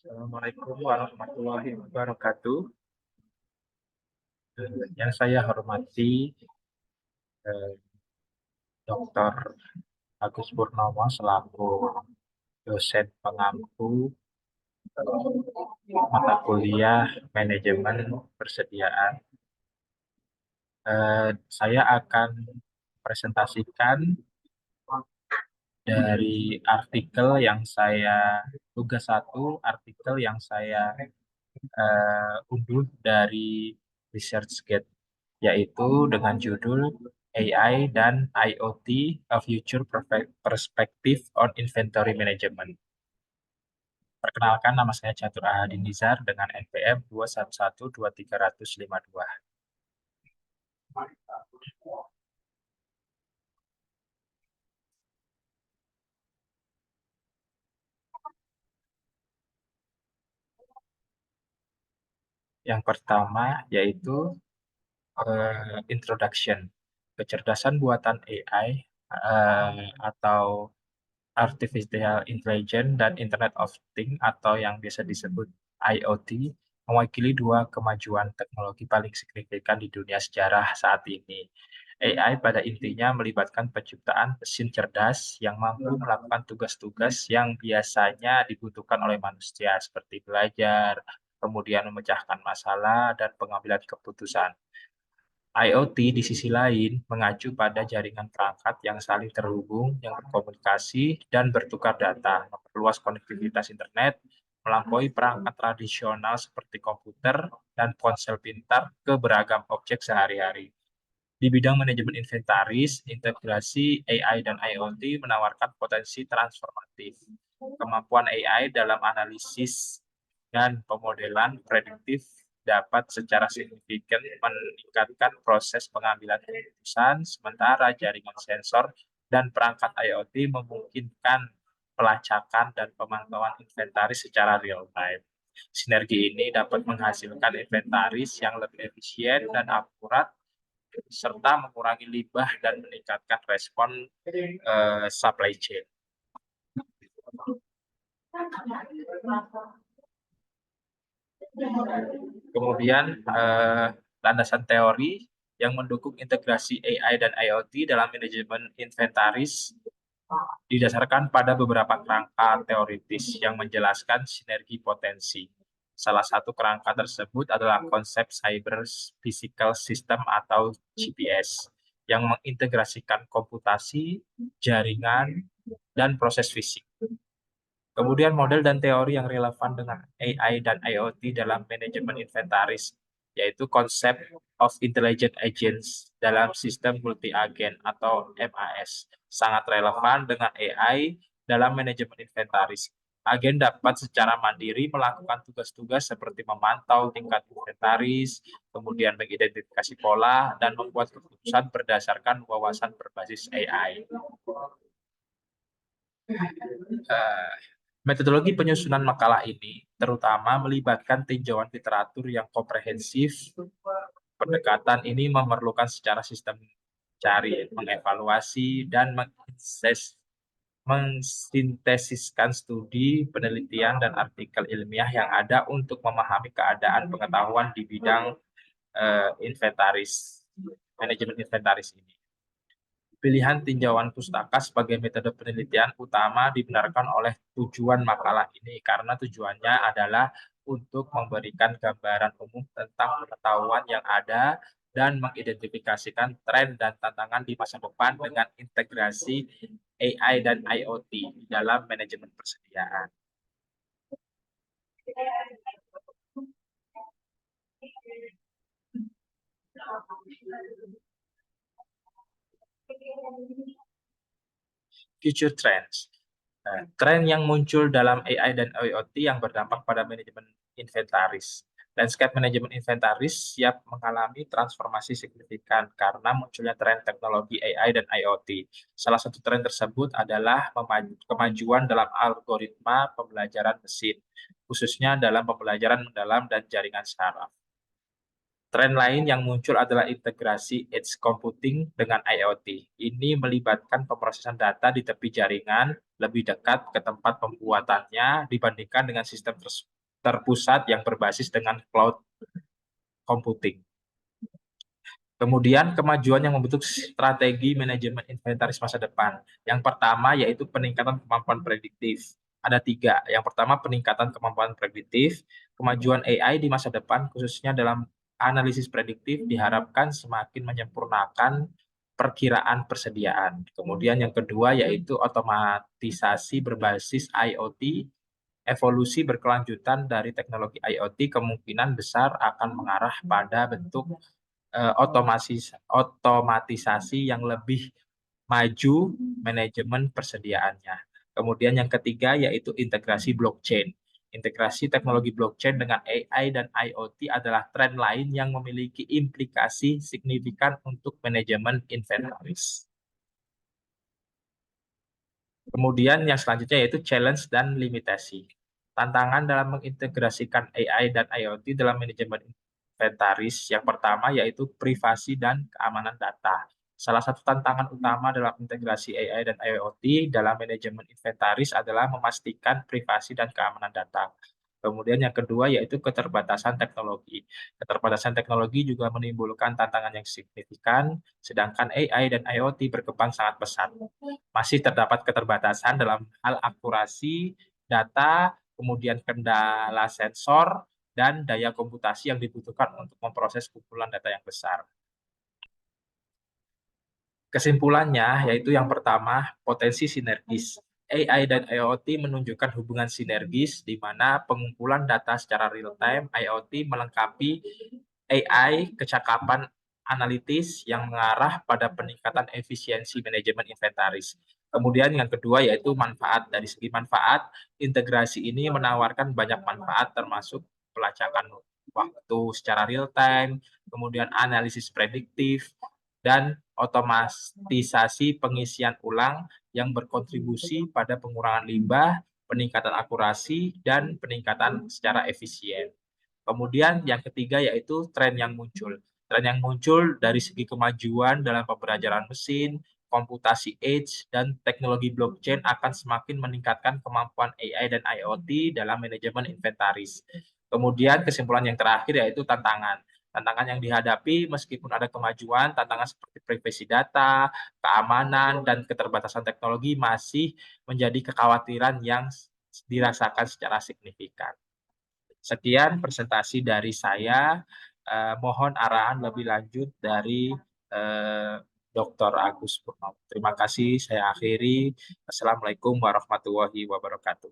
Assalamualaikum warahmatullahi wabarakatuh. Yang saya hormati Dr. Agus Purnomo selaku dosen pengampu mata kuliah manajemen persediaan. Saya akan presentasikan dari tugas satu artikel yang saya unduh dari ResearchGate, yaitu dengan judul AI dan IoT, A Future Perspective on Inventory Management. Perkenalkan, nama saya Catur Ahadin Nizar dengan NPM 2112352. Yang pertama yaitu introduction. Kecerdasan buatan AI atau Artificial Intelligence dan Internet of Things atau yang biasa disebut IoT mewakili dua kemajuan teknologi paling signifikan di dunia sejarah saat ini. AI pada intinya melibatkan penciptaan mesin cerdas yang mampu melakukan tugas-tugas yang biasanya dibutuhkan oleh manusia seperti belajar, kemudian memecahkan masalah, dan pengambilan keputusan. IoT di sisi lain mengacu pada jaringan perangkat yang saling terhubung, yang berkomunikasi, dan bertukar data, memperluas konektivitas internet, melampaui perangkat tradisional seperti komputer dan ponsel pintar ke beragam objek sehari-hari. Di bidang manajemen inventaris, integrasi AI dan IoT menawarkan potensi transformatif. Kemampuan AI dalam analisis dan pemodelan prediktif dapat secara signifikan meningkatkan proses pengambilan keputusan, sementara jaringan sensor dan perangkat IoT memungkinkan pelacakan dan pemantauan inventaris secara real-time. Sinergi ini dapat menghasilkan inventaris yang lebih efisien dan akurat, serta mengurangi limbah dan meningkatkan respon supply chain. Kemudian landasan teori yang mendukung integrasi AI dan IoT dalam manajemen inventaris didasarkan pada beberapa kerangka teoritis yang menjelaskan sinergi potensi. Salah satu kerangka tersebut adalah konsep Cyber Physical System atau GPS yang mengintegrasikan komputasi, jaringan, dan proses fisik. Kemudian model dan teori yang relevan dengan AI dan IoT dalam manajemen inventaris, yaitu konsep of intelligent agents dalam sistem multi-agen atau MAS, sangat relevan dengan AI dalam manajemen inventaris. Agen dapat secara mandiri melakukan tugas-tugas seperti memantau tingkat inventaris, kemudian mengidentifikasi pola, dan membuat keputusan berdasarkan wawasan berbasis AI. Metodologi penyusunan makalah ini terutama melibatkan tinjauan literatur yang komprehensif. Pendekatan ini memerlukan secara sistem cari, mengevaluasi, dan mensintesiskan studi, penelitian, dan artikel ilmiah yang ada untuk memahami keadaan pengetahuan di bidang inventaris, manajemen inventaris ini. Pilihan tinjauan pustaka sebagai metode penelitian utama dibenarkan oleh tujuan makalah ini karena tujuannya adalah untuk memberikan gambaran umum tentang pengetahuan yang ada dan mengidentifikasikan tren dan tantangan di masa depan dengan integrasi AI dan IoT dalam manajemen persediaan. Future trends. Tren yang muncul dalam AI dan IoT yang berdampak pada manajemen inventaris. Landscape manajemen inventaris siap mengalami transformasi signifikan karena munculnya tren teknologi AI dan IoT. Salah satu tren tersebut adalah kemajuan dalam algoritma pembelajaran mesin, khususnya dalam pembelajaran mendalam dan jaringan saraf. Tren lain yang muncul adalah integrasi edge computing dengan IoT. Ini melibatkan pemrosesan data di tepi jaringan lebih dekat ke tempat pembuatannya dibandingkan dengan sistem terpusat yang berbasis dengan cloud computing. Kemudian kemajuan yang membentuk strategi manajemen inventaris masa depan. Yang pertama yaitu peningkatan kemampuan prediktif. Ada tiga. Yang pertama peningkatan kemampuan prediktif. Kemajuan AI di masa depan khususnya dalam analisis prediktif diharapkan semakin menyempurnakan perkiraan persediaan. Kemudian yang kedua yaitu otomatisasi berbasis IoT. Evolusi berkelanjutan dari teknologi IoT kemungkinan besar akan mengarah pada bentuk otomatisasi yang lebih maju manajemen persediaannya. Kemudian yang ketiga yaitu integrasi blockchain. Integrasi teknologi blockchain dengan AI dan IoT adalah tren lain yang memiliki implikasi signifikan untuk manajemen inventaris. Kemudian yang selanjutnya yaitu challenge dan limitasi. Tantangan dalam mengintegrasikan AI dan IoT dalam manajemen inventaris yang pertama yaitu privasi dan keamanan data. Salah satu tantangan utama dalam integrasi AI dan IoT dalam manajemen inventaris adalah memastikan privasi dan keamanan data. Kemudian yang kedua yaitu keterbatasan teknologi. Keterbatasan teknologi juga menimbulkan tantangan yang signifikan, sedangkan AI dan IoT berkembang sangat pesat. Masih terdapat keterbatasan dalam hal akurasi data, kemudian kendala sensor, dan daya komputasi yang dibutuhkan untuk memproses kumpulan data yang besar. Kesimpulannya, yaitu yang pertama, potensi sinergis. AI dan IoT menunjukkan hubungan sinergis di mana pengumpulan data secara real-time, IoT melengkapi AI, kecakapan analitis yang mengarah pada peningkatan efisiensi manajemen inventaris. Kemudian yang kedua yaitu manfaat. Dari segi manfaat, integrasi ini menawarkan banyak manfaat termasuk pelacakan waktu secara real-time, kemudian analisis prediktif, dan otomatisasi pengisian ulang yang berkontribusi pada pengurangan limbah, peningkatan akurasi, dan peningkatan secara efisien. Kemudian yang ketiga yaitu tren yang muncul. Tren yang muncul dari segi kemajuan dalam pembelajaran mesin, komputasi edge, dan teknologi blockchain akan semakin meningkatkan kemampuan AI dan IoT dalam manajemen inventaris. Kemudian kesimpulan yang terakhir yaitu tantangan. Tantangan yang dihadapi meskipun ada kemajuan, tantangan seperti privasi data, keamanan, dan keterbatasan teknologi masih menjadi kekhawatiran yang dirasakan secara signifikan. Sekian presentasi dari saya. Mohon arahan lebih lanjut dari Dr. Agus Purnomo. Terima kasih, saya akhiri. Assalamualaikum warahmatullahi wabarakatuh.